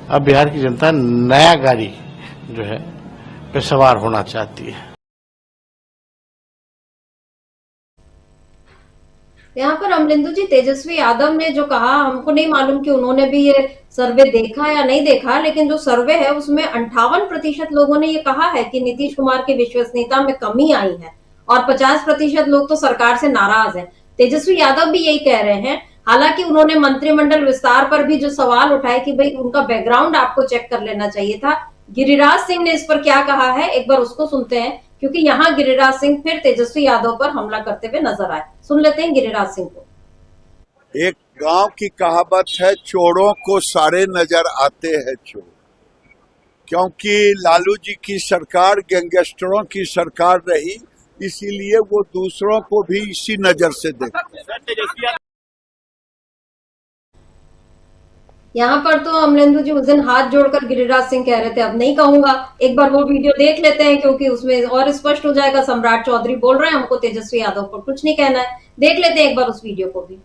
अब बिहार की जनता नया गाड़ी जो है पे सवार होना चाहती है। यहाँ पर अमलिंदु जी, तेजस्वी यादव ने जो कहा, हमको नहीं मालूम कि उन्होंने भी ये सर्वे देखा या नहीं देखा, लेकिन जो सर्वे है उसमें 58% लोगों ने ये कहा है कि नीतीश कुमार की विश्वसनीयता में कमी आई है और 50% लोग तो सरकार से नाराज हैं। तेजस्वी यादव भी यही कह रहे हैं। हालांकि उन्होंने मंत्रिमंडल विस्तार पर भी जो सवाल उठाए कि भाई उनका बैकग्राउंड आपको चेक कर लेना चाहिए था। गिरिराज सिंह ने इस पर क्या कहा है, एक बार उसको सुनते हैं, क्योंकि यहाँ गिरिराज सिंह फिर तेजस्वी यादव पर हमला करते हुए नजर आए। सुन लेते हैं गिरिराज सिंह को। एक गांव की कहावत है, चोरों को सारे नजर आते हैं चोर। क्योंकि लालू जी की सरकार गैंगस्टरों की सरकार रही, इसीलिए वो दूसरों को भी इसी नजर से देखते हैं। यहाँ पर तो अमलेंदु जी उस दिन हाथ जोड़कर गिरिराज सिंह कह रहे थे, अब नहीं कहूंगा। एक बार वो वीडियो देख लेते हैं, क्योंकि उसमें और स्पष्ट हो जाएगा। सम्राट चौधरी बोल रहे हैं हमको तेजस्वी यादव पर कुछ नहीं कहना है। देख लेते हैं एक बार उस वीडियो को भी।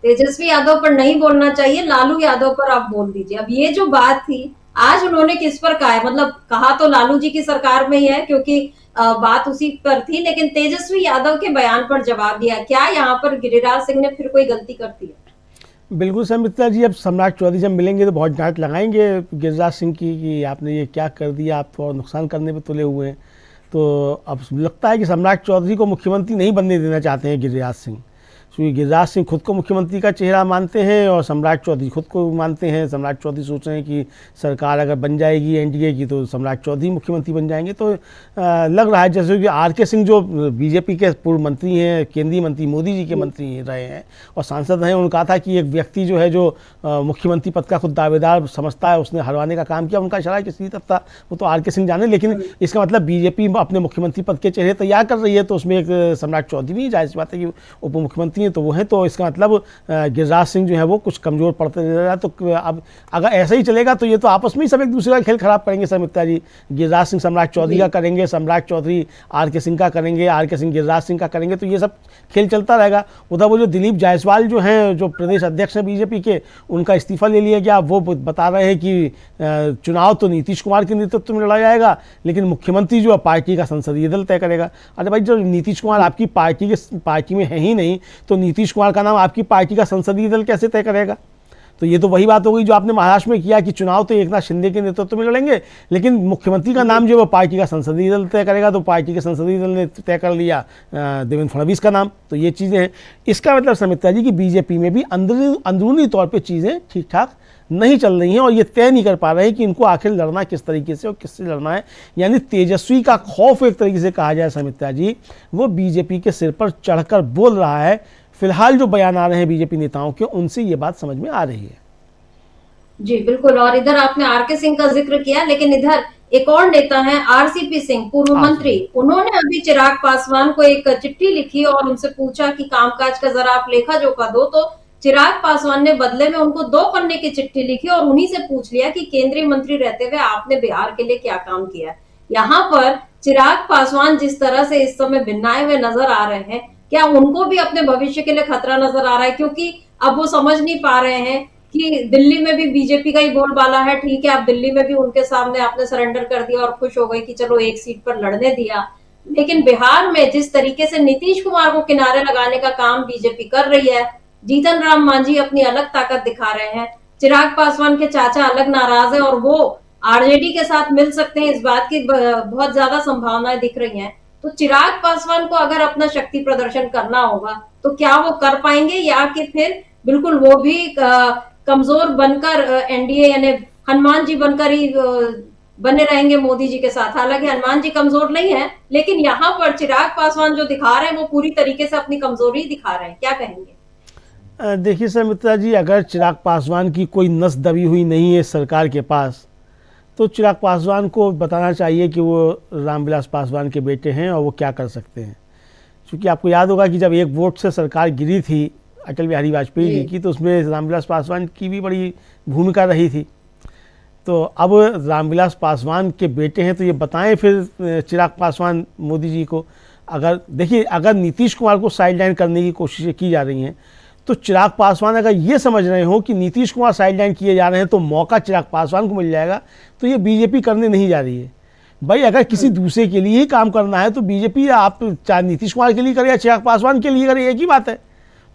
तेजस्वी यादव पर नहीं बोलना चाहिए, लालू यादव पर आप बोल दीजिए। अब ये जो बात थी, आज उन्होंने किस पर कहा है, मतलब कहा तो लालू जी की सरकार में ही है, क्योंकि बात उसी पर थी, लेकिन तेजस्वी यादव के बयान पर जवाब दिया। क्या यहाँ पर गिरिराज सिंह ने फिर कोई गलती कर दी है? बिल्कुल समिता जी, अब सम्राट चौधरी से मिलेंगे तो बहुत डांट लगाएंगे गिरिराज सिंह की कि आपने ये क्या कर दिया, आप तो और नुकसान करने पे तुले हुए हैं। तो अब लगता है कि सम्राट चौधरी को मुख्यमंत्री नहीं बनने देना चाहते हैं गिरिराज सिंह, क्योंकि गिरिराज सिंह खुद को मुख्यमंत्री का चेहरा मानते हैं और सम्राट चौधरी खुद को मानते हैं। सम्राट चौधरी सोच रहे हैं कि सरकार अगर बन जाएगी एनडीए की तो सम्राट चौधरी मुख्यमंत्री बन जाएंगे। तो लग रहा है जैसे कि आर.के. सिंह जो बीजेपी के पूर्व मंत्री हैं, केंद्रीय मंत्री मोदी जी के मंत्री रहे हैं और सांसद हैं, उन्होंने कहा था कि एक व्यक्ति जो है जो मुख्यमंत्री पद का खुद दावेदार समझता है, उसने हरवाने का काम किया। उनका इशारा किसी तरफ था, वो तो आर.के. सिंह जाने, लेकिन इसका मतलब बीजेपी अपने मुख्यमंत्री पद के चेहरे तैयार कर रही है, तो उसमें एक सम्राट चौधरी भी जाहिर सी बात है कि उप मुख्यमंत्री हैं तो वो हैं। तो इसका मतलब गिरिराज सिंह जो है वो कुछ कमजोर पड़ते जा रहा है। तो अब अगर ऐसा ही चलेगा तो ये तो आपस में ही सब एक दूसरे का खेल खराब करेंगे समिता जी। गिरिराज सिंह सम्राट चौधरी का करेंगे, सम्राट चौधरी आर.के. सिंह का करेंगे, आर.के. सिंह गिरिराज सिंह का करेंगे, तो ये सब खेल चलता रहेगा। उधर वो जो दिलीप जायसवाल जो हैं, जो प्रदेश अध्यक्ष हैं बीजेपी के, उनका इस्तीफा ले लिया गया। वो बता रहे हैं कि चुनाव तो नीतीश कुमार के नेतृत्व में लड़ा जाएगा, लेकिन मुख्यमंत्री जो है पार्टी का संसदीय दल तय करेगा। अरे भाई, जब नीतीश कुमार आपकी पार्टी में है ही नहीं, तो नीतीश कुमार का नाम आपकी पार्टी का संसदीय दल कैसे तय करेगा? तो ये तो वही बात हो गई जो आपने महाराष्ट्र में किया कि चुनाव तो एकनाथ शिंदे के नेतृत्व में लड़ेंगे, लेकिन मुख्यमंत्री का नाम जो वो पार्टी का संसदीय दल तय करेगा। तो पार्टी के संसदीय दल ने तय कर लिया देवेंद्र फडणवीस का नाम। तो ये चीज़ें हैं। इसका मतलब समिता जी कि बीजेपी में भी अंदरूनी तौर पर चीज़ें ठीक ठाक नहीं चल रही हैं और ये तय नहीं कर पा रहे हैं कि इनको आखिर लड़ना किस तरीके से और किससे लड़ना है। यानी तेजस्वी का खौफ, एक तरीके से कहा जाए समिता जी, वो बीजेपी के सिर पर चढ़कर बोल रहा है। फिलहाल जो बयान आ रहे हैं बीजेपी नेताओं के, उनसे ये बात समझ में आ रही है। जी बिल्कुल। और इधर आपने आर.के. सिंह का जिक्र किया, लेकिन इधर एक और नेता हैं आर.सी.पी. सिंह, पूर्व मंत्री। उन्होंने अभी चिराग पासवान को एक चिट्ठी लिखी और उनसे पूछा कि कामकाज का जरा आप लेखा जोखा दो। तो चिराग पासवान ने बदले में उनको 2 पन्ने की चिट्ठी लिखी और उन्हीं से पूछ लिया कि केंद्रीय मंत्री रहते हुए आपने बिहार के लिए क्या काम किया है। यहाँ पर चिराग पासवान जिस तरह से इस समय भिन्नाए हुए नजर आ रहे हैं, क्या उनको भी अपने भविष्य के लिए खतरा नजर आ रहा है? क्योंकि अब वो समझ नहीं पा रहे हैं कि दिल्ली में भी बीजेपी का ही बोलबाला है। ठीक है, आप दिल्ली में भी उनके सामने आपने सरेंडर कर दिया और खुश हो गए कि चलो एक सीट पर लड़ने दिया, लेकिन बिहार में जिस तरीके से नीतीश कुमार को किनारे लगाने का काम बीजेपी कर रही है, जीतन राम मांझी अपनी अलग ताकत दिखा रहे हैं, चिराग पासवान के चाचा अलग नाराज है और वो आरजेडी के साथ मिल सकते हैं, इस बात की बहुत ज्यादा संभावनाएं दिख रही हैं। तो चिराग पासवान को अगर अपना शक्ति प्रदर्शन करना होगा तो क्या वो कर पाएंगे, या कि फिर बिल्कुल वो भी कमजोर बनकर एनडीए यानी हनुमान जी बनकर ही बने रहेंगे मोदी जी के साथ? हालांकि हनुमान जी कमजोर नहीं है, लेकिन यहाँ पर चिराग पासवान जो दिखा रहे हैं वो पूरी तरीके से अपनी कमजोरी दिखा रहे हैं। क्या कहेंगे? देखिए समित्रा जी, अगर चिराग पासवान की कोई नस दबी हुई नहीं है सरकार के पास, तो चिराग पासवान को बताना चाहिए कि वो रामविलास पासवान के बेटे हैं और वो क्या कर सकते हैं। क्योंकि आपको याद होगा कि जब एक वोट से सरकार गिरी थी अटल बिहारी वाजपेयी जी की, तो उसमें रामविलास पासवान की भी बड़ी भूमिका रही थी। तो अब रामविलास पासवान के बेटे हैं तो ये बताएं फिर चिराग पासवान मोदी जी को। अगर देखिए, अगर नीतीश कुमार को साइडलाइन करने की कोशिशें की जा रही हैं, तो चिराग पासवान अगर ये समझ रहे हो कि नीतीश कुमार साइडलाइन किए जा रहे हैं तो मौका चिराग पासवान को मिल जाएगा, तो ये बीजेपी करने नहीं जा रही है। भाई अगर किसी दूसरे के लिए ही काम करना है तो बीजेपी आप चाहे नीतीश कुमार के लिए करे या चिराग पासवान के लिए करे, एक ही बात है,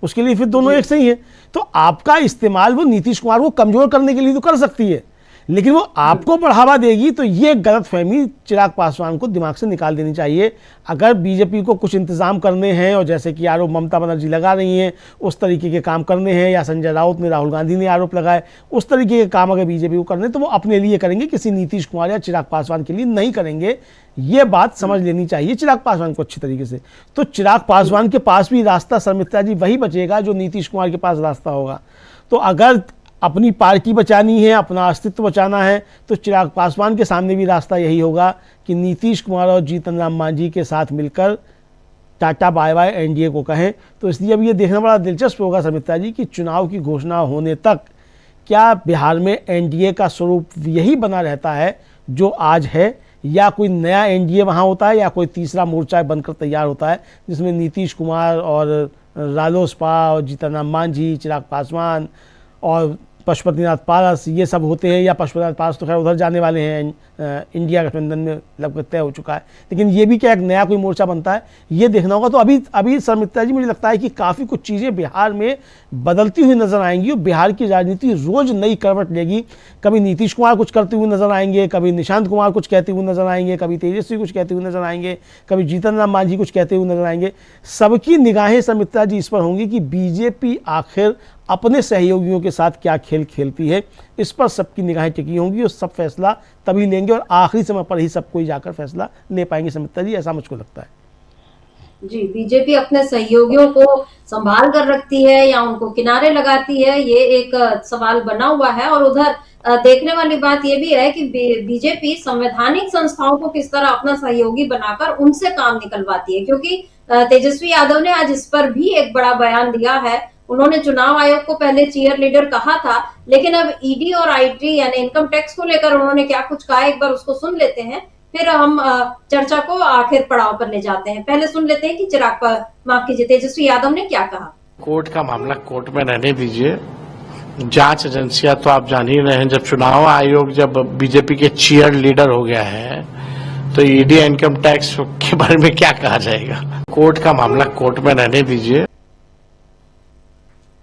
उसके लिए फिर दोनों एक सही है। तो आपका इस्तेमाल वो नीतीश कुमार को कमजोर करने के लिए तो कर सकती है, लेकिन वो आपको बढ़ावा देगी, तो ये गलतफहमी चिराग पासवान को दिमाग से निकाल देनी चाहिए। अगर बीजेपी को कुछ इंतजाम करने हैं, और जैसे कि आरोप ममता बनर्जी लगा रही हैं उस तरीके के काम करने हैं, या संजय राउत ने, राहुल गांधी ने आरोप लगाए, उस तरीके के काम अगर बीजेपी को करने तो वो अपने लिए करेंगे, किसी नीतीश कुमार या चिराग पासवान के लिए नहीं करेंगे। ये बात समझ लेनी चाहिए चिराग पासवान को अच्छी तरीके से। तो चिराग पासवान के पास भी रास्ता शर्मिष्ठा जी वही बचेगा जो नीतीश कुमार के पास रास्ता होगा। तो अगर अपनी पार्टी बचानी है, अपना अस्तित्व बचाना है, तो चिराग पासवान के सामने भी रास्ता यही होगा कि नीतीश कुमार और जीतन राम मांझी के साथ मिलकर टाटा बाय बाय एनडीए को कहें। तो इसलिए अब ये देखना बड़ा दिलचस्प होगा शर्मिष्ठा जी कि चुनाव की घोषणा होने तक क्या बिहार में एनडीए का स्वरूप यही बना रहता है जो आज है, या कोई नया एनडीए वहाँ होता है, या कोई तीसरा मोर्चा बनकर तैयार होता है जिसमें नीतीश कुमार और रालोसपा और जीतन राम मांझी, चिराग पासवान और पशुपतिनाथ पारस ये सब होते हैं, या पशुपतिनाथ पारस तो खैर उधर जाने वाले हैं, इंडिया गठबंधन में लगभग तय हो चुका है, लेकिन ये भी क्या एक नया कोई मोर्चा बनता है, ये देखना होगा। तो अभी शर्मिष्ठा जी मुझे लगता है कि काफ़ी कुछ चीज़ें बिहार में बदलती हुई नजर आएंगी, और बिहार की राजनीति रोज़ नई करवट लेगी। कभी नीतीश कुमार कुछ करते हुए नजर आएंगे, कभी निशांत कुमार कुछ कहते हुए नजर आएंगे, कभी तेजस्वी कुछ कहते हुए नजर आएंगे, कभी जीतन राम मांझी कुछ कहते हुए नजर आएंगे। सबकी निगाहें शर्मिष्ठा जी इस पर होंगी कि बीजेपी आखिर अपने सहयोगियों के साथ क्या खेल खेलती है, इस पर सबकी निगाहें टिकी होंगी, और सब फैसला तभी लेंगे, और आखिरी समय पर ही सब कोई जाकर फैसला ले पाएंगे शर्मिष्ठा जी, ऐसा मुझको लगता है। जी, बीजेपी अपने सहयोगियों को संभाल कर रखती है या उनको किनारे लगाती है, ये एक सवाल बना हुआ है। और उधर देखने वाली बात ये भी है कि बीजेपी संवैधानिक संस्थाओं को किस तरह अपना सहयोगी बनाकर उनसे काम निकलवाती है, क्योंकि तेजस्वी यादव ने आज इस पर भी एक बड़ा बयान दिया है। उन्होंने चुनाव आयोग को पहले चीयर लीडर कहा था, लेकिन अब ईडी और आईटी यानी इनकम टैक्स को लेकर उन्होंने क्या कुछ कहा, एक बार उसको सुन लेते हैं, फिर हम चर्चा को आखिर पड़ाव पर ले जाते हैं। पहले सुन लेते हैं कि माफ कीजिए, तेजस्वी यादव ने क्या कहा। कोर्ट का मामला कोर्ट में रहने दीजिए, जांच एजेंसियां तो आप जान ही रहे हैं, जब चुनाव आयोग जब बीजेपी के चीयर लीडर हो गया है तो ईडी इनकम टैक्स के बारे में क्या कहा जाएगा। कोर्ट का मामला कोर्ट में रहने दीजिए।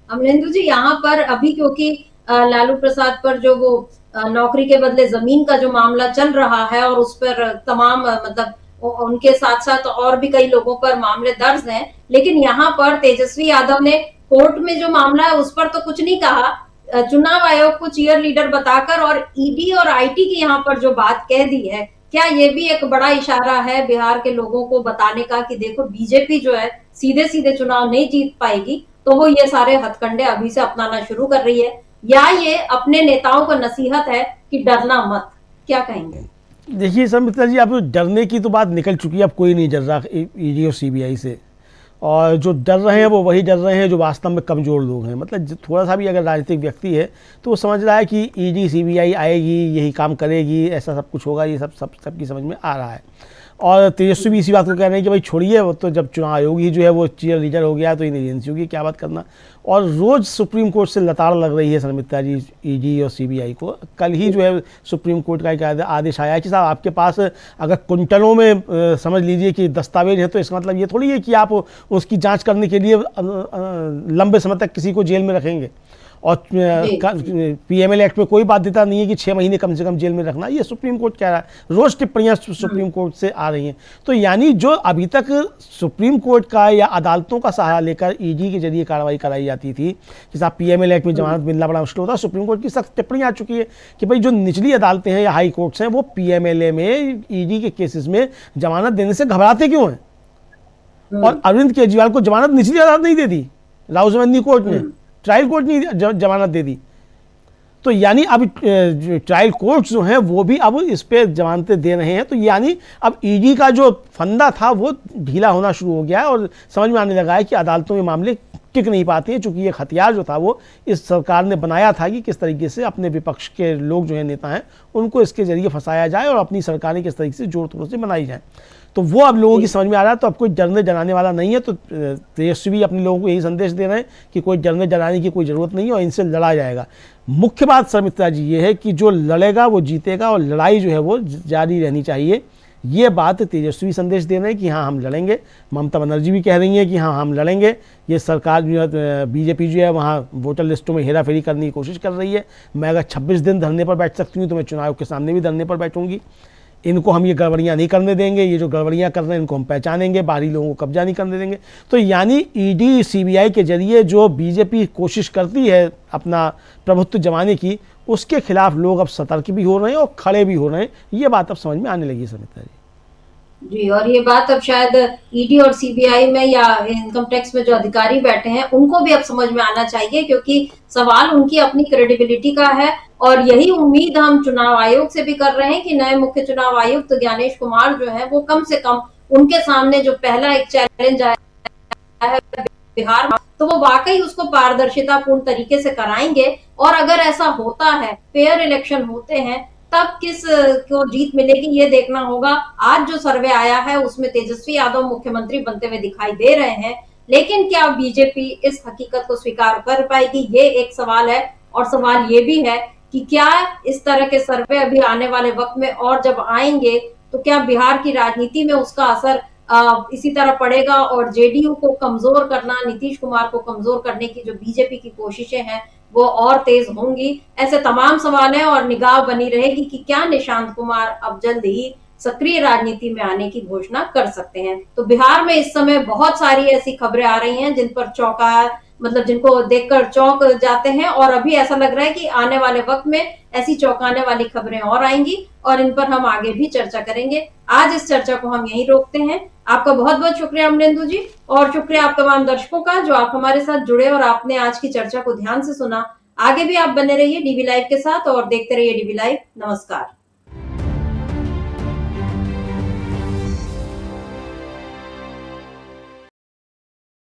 अमरेंदु जी, यहाँ पर अभी क्योंकि लालू प्रसाद पर जो वो नौकरी के बदले जमीन का जो मामला चल रहा है, और उस पर तमाम मतलब उनके साथ साथ और भी कई लोगों पर मामले दर्ज हैं, लेकिन यहाँ पर तेजस्वी यादव ने कोर्ट में जो मामला है उस पर तो कुछ नहीं कहा, चुनाव आयोग को चीयर लीडर बताकर और ईडी और आईटी की यहाँ पर जो बात कह दी है, क्या ये भी एक बड़ा इशारा है बिहार के लोगों को बताने का कि देखो बीजेपी जो है सीधे सीधे चुनाव नहीं जीत पाएगी, तो वो ये सारे हथकंडे अभी से अपनाना शुरू कर रही है, या ये अपने नेताओं को नसीहत है कि डरना मत? क्या कहेंगे? देखिए शर्मिष्ठा जी, अब डरने की तो बात निकल चुकी है, अब कोई नहीं डर रहा ईडी और सीबीआई से। और जो डर रहे हैं वो वही डर रहे हैं जो वास्तव में कमज़ोर लोग हैं। मतलब थोड़ा सा भी अगर राजनीतिक व्यक्ति है तो वो समझ रहा है कि ईडी सीबीआई आएगी, यही काम करेगी, ऐसा सब कुछ होगा, ये सबकी समझ में आ रहा है। और तेजस्वी भी इसी बात को कह रहे हैं कि भाई छोड़िए, वो तो जब चुनाव आयोग ही जो है वो चीयर लीडर हो गया तो इन एजेंसियों की क्या बात करना। और रोज़ सुप्रीम कोर्ट से लताड़ लग रही है शर्मिष्ठा जी ईडी और सीबीआई को। कल ही जो है सुप्रीम कोर्ट का एक आदेश आया कि साहब आपके पास अगर कुंटलों में समझ लीजिए कि दस्तावेज है तो इसका मतलब ये थोड़ी है कि आप उसकी जांच करने के लिए लंबे समय तक किसी को जेल में रखेंगे। और पीएमएल एक्ट में कोई बाध्यता नहीं है कि 6 महीने कम से कम जेल में रखना, ये सुप्रीम कोर्ट कह रहा है। रोज़ टिप्पणियां सुप्रीम कोर्ट से आ रही हैं। तो यानी जो अभी तक सुप्रीम कोर्ट का या अदालतों का सहारा लेकर ईडी के जरिए कार्रवाई कराई जाती थी कि साहब पीएमएल एक्ट में जमानत मिलना बड़ा मुश्किल होता है, सुप्रीम कोर्ट की सख्त टिप्पणी आ चुकी है कि भाई जो निचली अदालतें हैं या हाई कोर्ट्स हैं वो पीएमएलए में ईडी के केसेस में जमानत देने से घबराते क्यों हैं। और अरविंद केजरीवाल को जमानत निचली अदालत नहीं दे दी, राउजमेंदी कोर्ट ने, ट्रायल कोर्ट ने जमानत दे दी। तो यानी अब ट्रायल कोर्ट्स जो हैं वो भी अब इस पे जमानतें दे रहे हैं। तो यानी अब ईडी का जो फंदा था वो ढीला होना शुरू हो गया है और समझ में आने लगा है कि अदालतों में मामले टिक नहीं पाते हैं, चूंकि ये हथियार जो था वो इस सरकार ने बनाया था कि किस तरीके से अपने विपक्ष के लोग जो हैं नेता हैं उनको इसके जरिए फंसाया जाए और अपनी सरकारें किस तरीके से जोर तोड़ से बनाई जाए। तो वो अब लोगों की समझ में आ रहा है। तो अब कोई डरने डराने वाला नहीं है। तो तेजस्वी अपने लोगों को यही संदेश दे रहे हैं कि कोई डरने डराने की कोई ज़रूरत नहीं है और इनसे लड़ा जाएगा। मुख्य बात शर्मिष्ठा जी ये है कि जो लड़ेगा वो जीतेगा और लड़ाई जो है वो जारी रहनी चाहिए। ये बात तेजस्वी संदेश दे रहे हैं कि हाँ हम लड़ेंगे। ममता बनर्जी भी कह रही हैं कि हाँ हम लड़ेंगे। ये सरकार जो है बीजेपी जो है वहाँ वोटर लिस्टों में हेरा फेरी करने की कोशिश कर रही है। मैं अगर 26 दिन धरने पर बैठ सकती हूँ तो मैं चुनाव के सामने भी धरने पर बैठूंगी। इनको हम ये गड़बड़ियाँ नहीं करने देंगे, ये जो गड़बड़ियाँ कर रहे हैं इनको हम पहचानेंगे, बाहरी लोगों को कब्जा नहीं करने देंगे। तो यानी ईडी सीबीआई के जरिए जो बीजेपी कोशिश करती है अपना प्रभुत्व जमाने की, उसके खिलाफ लोग अब सतर्क भी हो रहे हैं और खड़े भी हो रहे हैं। ये बात अब समझ में आने लगी शर्मिष्ठा जी। जी, और ये बात अब शायद ईडी और सीबीआई में या इनकम टैक्स में जो अधिकारी बैठे हैं उनको भी अब समझ में आना चाहिए, क्योंकि सवाल उनकी अपनी क्रेडिबिलिटी का है। और यही उम्मीद हम चुनाव आयोग से भी कर रहे हैं कि नए मुख्य चुनाव आयुक्त ज्ञानेश कुमार जो है वो कम से कम उनके सामने जो पहला एक चैलेंज आया है बिहार में, तो वो वाकई उसको पारदर्शिता पूर्ण तरीके से कराएंगे। और अगर ऐसा होता है, फेयर इलेक्शन होते हैं, तब किस को जीत मिलेगी ये देखना होगा। आज जो सर्वे आया है उसमें तेजस्वी यादव मुख्यमंत्री बनते हुए दिखाई दे रहे हैं, लेकिन क्या बीजेपी इस हकीकत को स्वीकार कर पाएगी, ये एक सवाल है। और सवाल ये भी है कि क्या इस तरह के सर्वे अभी आने वाले वक्त में और जब आएंगे तो क्या बिहार की राजनीति में उसका असर इसी तरह पड़ेगा और जेडीयू को कमजोर करना, नीतीश कुमार को कमजोर करने की जो बीजेपी की कोशिशें हैं वो और तेज होंगी। ऐसे तमाम सवाल हैं और निगाह बनी रहेगी कि क्या निशांत कुमार अब जल्द ही सक्रिय राजनीति में आने की घोषणा कर सकते हैं। तो बिहार में इस समय बहुत सारी ऐसी खबरें आ रही हैं जिन पर जिनको देखकर चौंक जाते हैं। और अभी ऐसा लग रहा है कि आने वाले वक्त में ऐसी चौंकाने वाली खबरें और आएंगी और इन पर हम आगे भी चर्चा करेंगे। आज इस चर्चा को हम यहीं रोकते हैं। आपका बहुत बहुत शुक्रिया अमरेंदु जी, और शुक्रिया आप तमाम दर्शकों का जो आप हमारे साथ जुड़े और आपने आज की चर्चा को ध्यान से सुना। आगे भी आप बने रहिए डीवी लाइव के साथ और देखते रहिए डीवी लाइव। नमस्कार।